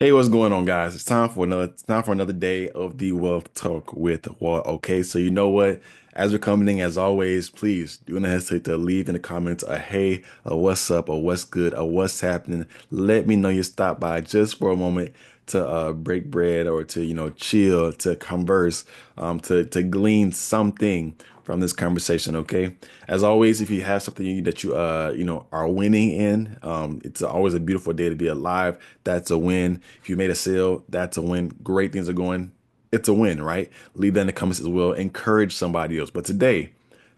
Hey, what's going on, guys? It's time for another day of the Wealth Talk with Walt. Okay, so you know what? As we're coming in, as always, please do not hesitate to leave in the comments a hey, a what's up, or what's good, or what's happening. Let me know you stopped by just for a moment to break bread or to chill, to converse, to glean something from this conversation. Okay. As always, if you have something that you are winning in, it's always a beautiful day to be alive. That's a win. If you made a sale, that's a win. Great things are going. It's a win, right? Leave that in the comments as well. Encourage somebody else. But today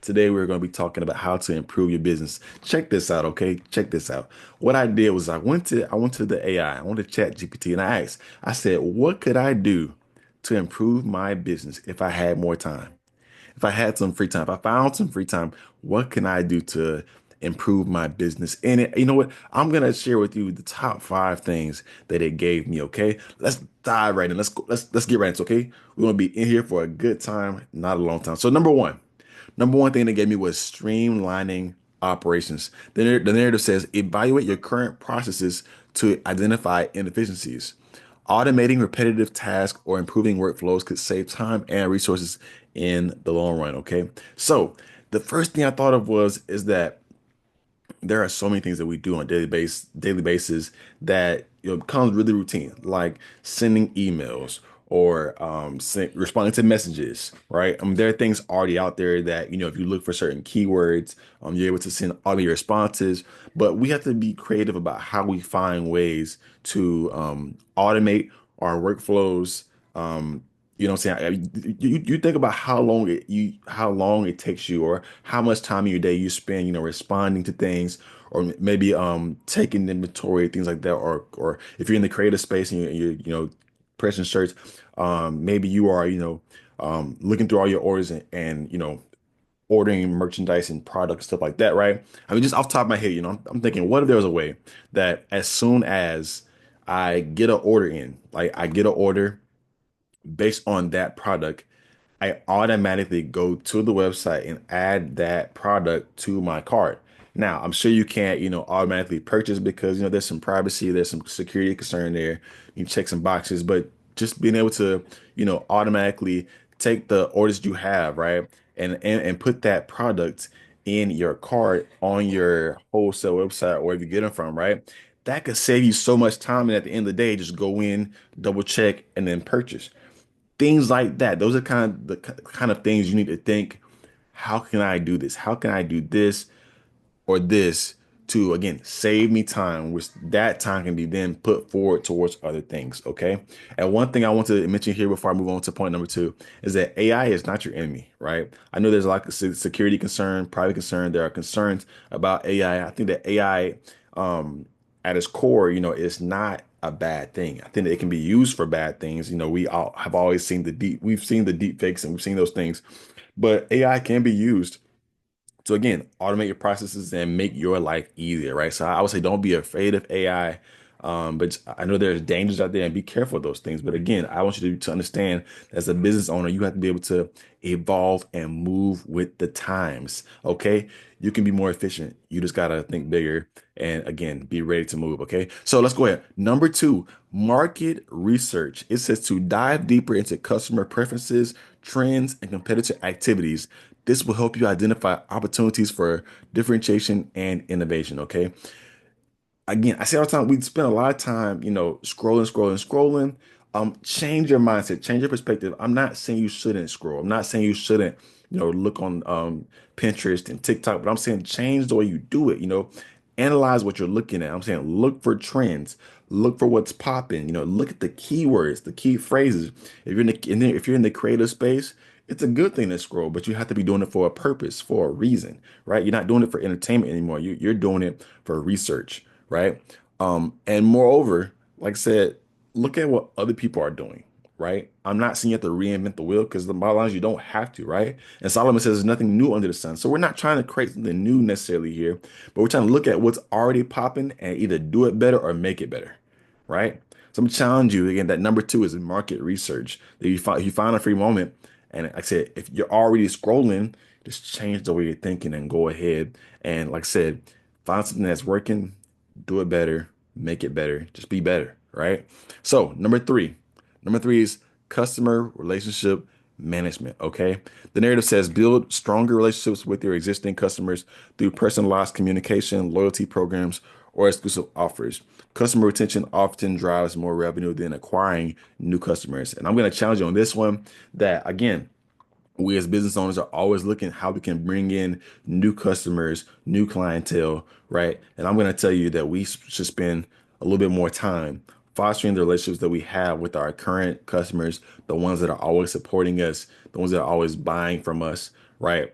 we're going to be talking about how to improve your business. Check this out, okay? Check this out. What I did was I went to the AI. I went to Chat GPT and I said, what could I do to improve my business if I had more time? If I had some free time, if I found some free time, what can I do to improve my business? And you know what? I'm gonna share with you the top five things that it gave me. Okay, let's dive right in. Let's get right into. It, okay, we're gonna be in here for a good time, not a long time. So number one thing they gave me was streamlining operations. The narrative says evaluate your current processes to identify inefficiencies. Automating repetitive tasks or improving workflows could save time and resources in the long run. Okay. So the first thing I thought of is that there are so many things that we do on a daily basis that becomes really routine, like sending emails or responding to messages, right? There are things already out there that if you look for certain keywords, you're able to send all of your responses. But we have to be creative about how we find ways to automate our workflows. You know what I'm saying? You think about how long it takes you, or how much time in your day you spend, responding to things, or maybe taking inventory, things like that, or if you're in the creative space and you pressing shirts, maybe you are looking through all your orders and ordering merchandise and products, stuff like that, right? I mean, just off the top of my head, I'm thinking, what if there was a way that as soon as I get an order in, like I get an order based on that product, I automatically go to the website and add that product to my cart. Now, I'm sure you can't, automatically purchase because, there's some privacy, there's some security concern there. You check some boxes, but just being able to, automatically take the orders you have, right? And put that product in your cart on your wholesale website or wherever you get them from, right? That could save you so much time. And at the end of the day, just go in, double check, and then purchase. Things like that. Those are kind of things you need to think, how can I do this? How can I do this or this to again save me time, which that time can be then put forward towards other things. Okay. And one thing I want to mention here before I move on to point number two is that AI is not your enemy, right? I know there's a lot of security concern, private concern. There are concerns about AI. I think that AI, at its core, is not a bad thing. I think that it can be used for bad things. We all have always seen we've seen the deep fakes and we've seen those things, but AI can be used to again automate your processes and make your life easier, right? So I would say don't be afraid of AI. But I know there's dangers out there and be careful of those things. But again, I want you to understand as a business owner, you have to be able to evolve and move with the times. Okay. You can be more efficient. You just gotta think bigger and again be ready to move. Okay. So let's go ahead. Number two, market research. It says to dive deeper into customer preferences, trends, and competitor activities. This will help you identify opportunities for differentiation and innovation. Okay. Again, I say all the time, we spend a lot of time, scrolling. Change your mindset, change your perspective. I'm not saying you shouldn't scroll. I'm not saying you shouldn't, look on Pinterest and TikTok, but I'm saying change the way you do it, analyze what you're looking at. I'm saying look for trends, look for what's popping, look at the keywords, the key phrases. If you're in the creative space, it's a good thing to scroll, but you have to be doing it for a purpose, for a reason, right? You're not doing it for entertainment anymore. You're doing it for research, right? And moreover, like I said, look at what other people are doing, right? I'm not saying you have to reinvent the wheel because the bottom line is you don't have to, right? And Solomon says there's nothing new under the sun. So we're not trying to create something new necessarily here, but we're trying to look at what's already popping and either do it better or make it better, right? So I'm gonna challenge you again. That number two is market research. That you find a free moment, and like I said, if you're already scrolling, just change the way you're thinking and go ahead and like I said, find something that's working, do it better, make it better, just be better. right? So number three is customer relationship management. Okay. The narrative says build stronger relationships with your existing customers through personalized communication, loyalty programs, or exclusive offers. Customer retention often drives more revenue than acquiring new customers. And I'm going to challenge you on this one that again, we as business owners are always looking how we can bring in new customers, new clientele, right? And I'm going to tell you that we should spend a little bit more time fostering the relationships that we have with our current customers, the ones that are always supporting us, the ones that are always buying from us, right?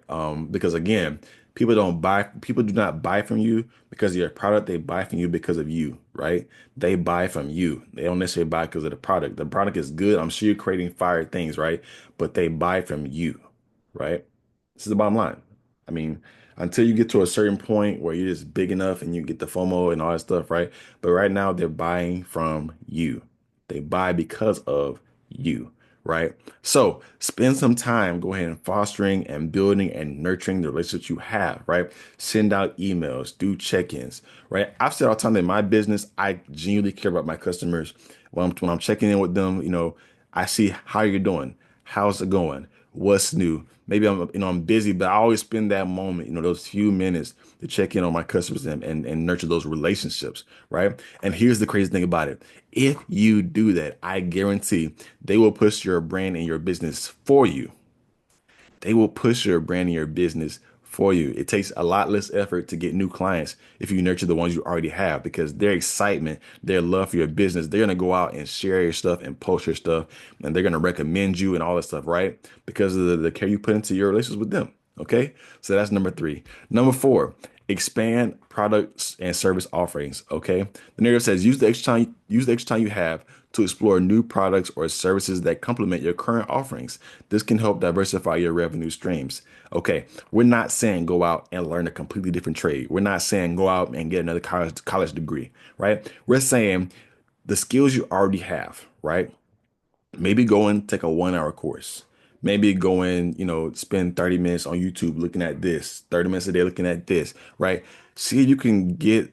Because again, people do not buy from you because of your product. They buy from you because of you, right? They buy from you. They don't necessarily buy because of the product. The product is good. I'm sure you're creating fire things, right? But they buy from you, right? This is the bottom line. I mean, until you get to a certain point where you're just big enough and you get the FOMO and all that stuff, right? But right now they're buying from you. They buy because of you, right? So spend some time, go ahead and fostering and building and nurturing the relationships you have, right? Send out emails, do check-ins, right? I've said all the time that in my business, I genuinely care about my customers. When I'm checking in with them, I see how you're doing. How's it going? What's new? Maybe I'm busy, but I always spend that moment, those few minutes to check in on my customers and nurture those relationships, right? And here's the crazy thing about it. If you do that, I guarantee they will push your brand and your business for you. They will push your brand and your business for you. It takes a lot less effort to get new clients if you nurture the ones you already have because their excitement, their love for your business, they're going to go out and share your stuff and post your stuff and they're going to recommend you and all that stuff, right? Because of the care you put into your relations with them. Okay. So that's number three. Number four, expand products and service offerings. Okay. The narrative says use the extra time you have to explore new products or services that complement your current offerings. This can help diversify your revenue streams. Okay, we're not saying go out and learn a completely different trade. We're not saying go out and get another college degree, right? We're saying the skills you already have, right? Maybe go and take a 1 hour course. Maybe go and, spend 30 minutes on YouTube looking at this, 30 minutes a day looking at this, right? See if you can get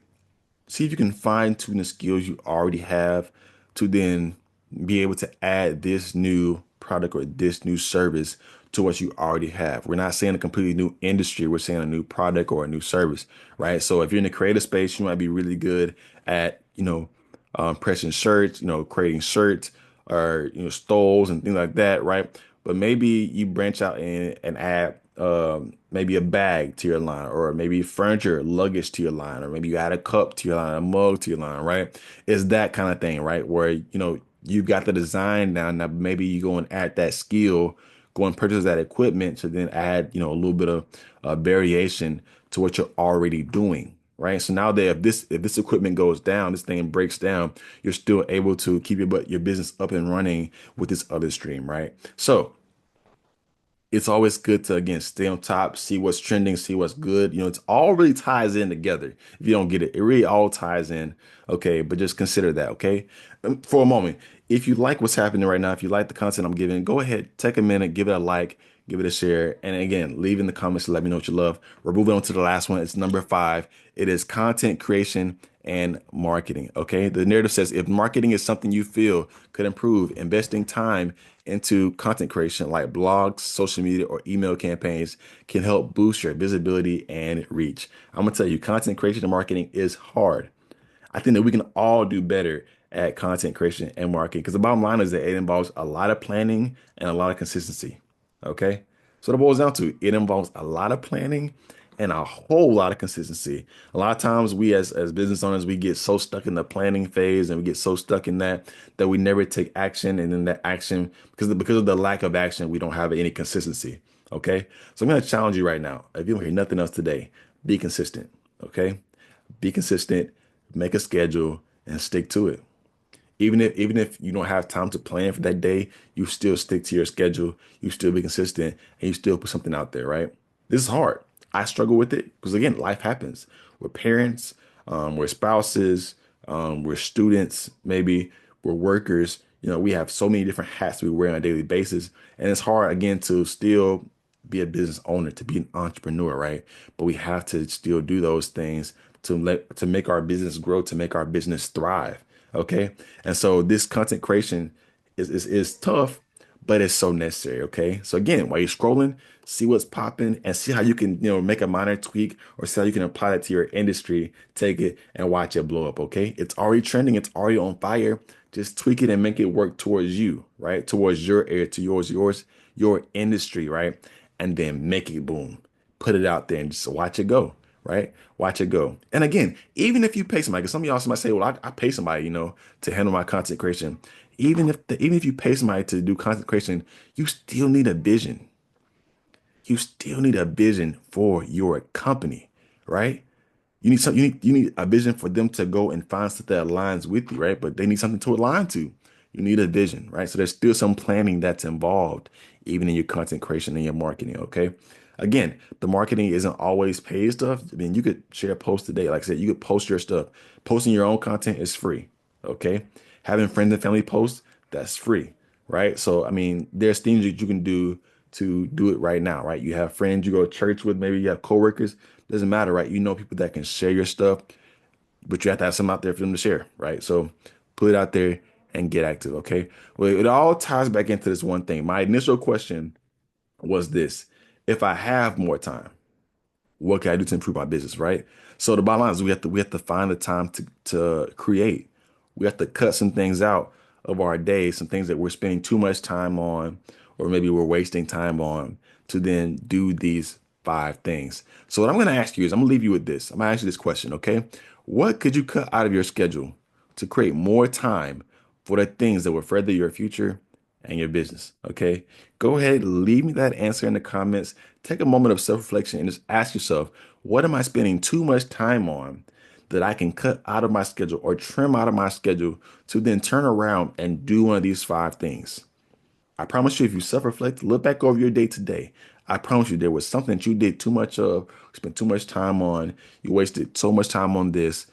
See if you can fine tune the skills you already have to then be able to add this new product or this new service to what you already have. We're not saying a completely new industry, we're saying a new product or a new service, right? So if you're in the creative space, you might be really good at, pressing shirts, creating shirts or, stoles and things like that, right? But maybe you branch out and add maybe a bag to your line, or maybe furniture, luggage to your line, or maybe you add a cup to your line, a mug to your line, right? It's that kind of thing, right? Where, you got the design down. Now maybe you go and add that skill, go and purchase that equipment to then add, a little bit of variation to what you're already doing. Right. So now that if this equipment goes down, this thing breaks down, you're still able to keep your business up and running with this other stream. Right. So it's always good to again stay on top, see what's trending, see what's good. It's all really ties in together. If you don't get it, it really all ties in. Okay, but just consider that. Okay, for a moment, if you like what's happening right now, if you like the content I'm giving, go ahead, take a minute, give it a like, give it a share, and again, leave in the comments to let me know what you love. We're moving on to the last one. It's number five. It is content creation and marketing. Okay. The narrative says if marketing is something you feel could improve, investing time into content creation like blogs, social media, or email campaigns can help boost your visibility and reach. I'm gonna tell you, content creation and marketing is hard. I think that we can all do better at content creation and marketing because the bottom line is that it involves a lot of planning and a lot of consistency. Okay. So what it boils down to, it involves a lot of planning and a whole lot of consistency. A lot of times we as business owners, we get so stuck in the planning phase and we get so stuck in that we never take action. And then that action, because of the lack of action, we don't have any consistency. Okay. So I'm going to challenge you right now. If you don't hear nothing else today, be consistent. Okay. Be consistent, make a schedule, and stick to it. Even if you don't have time to plan for that day, you still stick to your schedule, you still be consistent, and you still put something out there, right? This is hard. I struggle with it because again, life happens. We're parents, we're spouses, we're students, maybe we're workers. We have so many different hats we wear on a daily basis, and it's hard again to still be a business owner, to be an entrepreneur, right? But we have to still do those things to make our business grow, to make our business thrive. Okay. And so this content creation is tough, but it's so necessary. Okay. So again, while you're scrolling, see what's popping and see how you can, make a minor tweak or see how you can apply that to your industry, take it and watch it blow up. Okay. It's already trending. It's already on fire. Just tweak it and make it work towards you, right? Towards your area, to your industry, right? And then make it boom. Put it out there and just watch it go, right? Watch it go. And again, even if you pay somebody, because some of y'all might say, well, I pay somebody, to handle my content creation. Even if you pay somebody to do content creation, you still need a vision. You still need a vision for your company, right? You need a vision for them to go and find stuff that aligns with you, right? But they need something to align to. You need a vision, right? So there's still some planning that's involved, even in your content creation and your marketing. Okay. Again, the marketing isn't always paid stuff. I mean, you could share a post today. Like I said, you could post your stuff. Posting your own content is free. Okay. Having friends and family post, that's free. Right. So I mean, there's things that you can do to do it right now, right? You have friends you go to church with, maybe you have coworkers. Doesn't matter, right? You know people that can share your stuff, but you have to have some out there for them to share, right? So put it out there and get active, okay? Well, it all ties back into this one thing. My initial question was this: if I have more time, what can I do to improve my business, right? So the bottom line is we have to find the time to create. We have to cut some things out of our day, some things that we're spending too much time on, or maybe we're wasting time on, to then do these 5 things. So what I'm going to ask you is, I'm going to leave you with this. I'm going to ask you this question, okay? What could you cut out of your schedule to create more time for the things that will further your future and your business? Okay. Go ahead, leave me that answer in the comments. Take a moment of self-reflection and just ask yourself, what am I spending too much time on that I can cut out of my schedule or trim out of my schedule to then turn around and do one of these 5 things? I promise you, if you self-reflect, look back over your day today. I promise you, there was something that you did too much of, spent too much time on, you wasted so much time on this.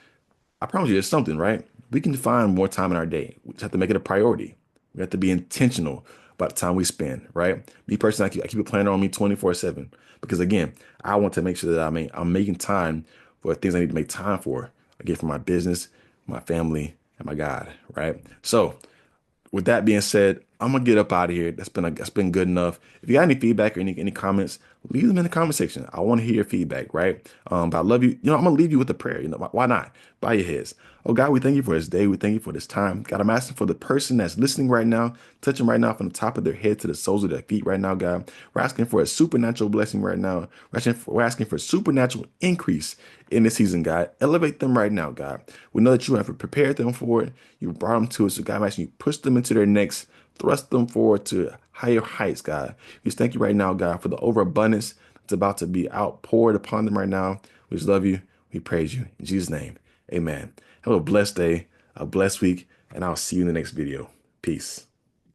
I promise you, there's something, right? We can find more time in our day. We just have to make it a priority. We have to be intentional about the time we spend, right? Me personally, I keep a planner on me 24/7 because again, I want to make sure that I'm making time for things I need to make time for. Again, for my business, my family, and my God, right? So with that being said, I'm gonna get up out of here. That's been good enough. If you got any feedback or any comments, leave them in the comment section. I want to hear your feedback, right? But I love you. I'm gonna leave you with a prayer. Why not? Bow your heads. Oh God, we thank you for this day. We thank you for this time. God, I'm asking for the person that's listening right now, touching right now from the top of their head to the soles of their feet right now, God. We're asking for a supernatural blessing right now. We're asking for supernatural increase in this season, God. Elevate them right now, God. We know that you have prepared them for it. You brought them to us. So God, I'm asking you push them into their next, thrust them forward to higher heights, God. We just thank you right now, God, for the overabundance that's about to be outpoured upon them right now. We just love you. We praise you. In Jesus' name, amen. Have a blessed day, a blessed week, and I'll see you in the next video. Peace.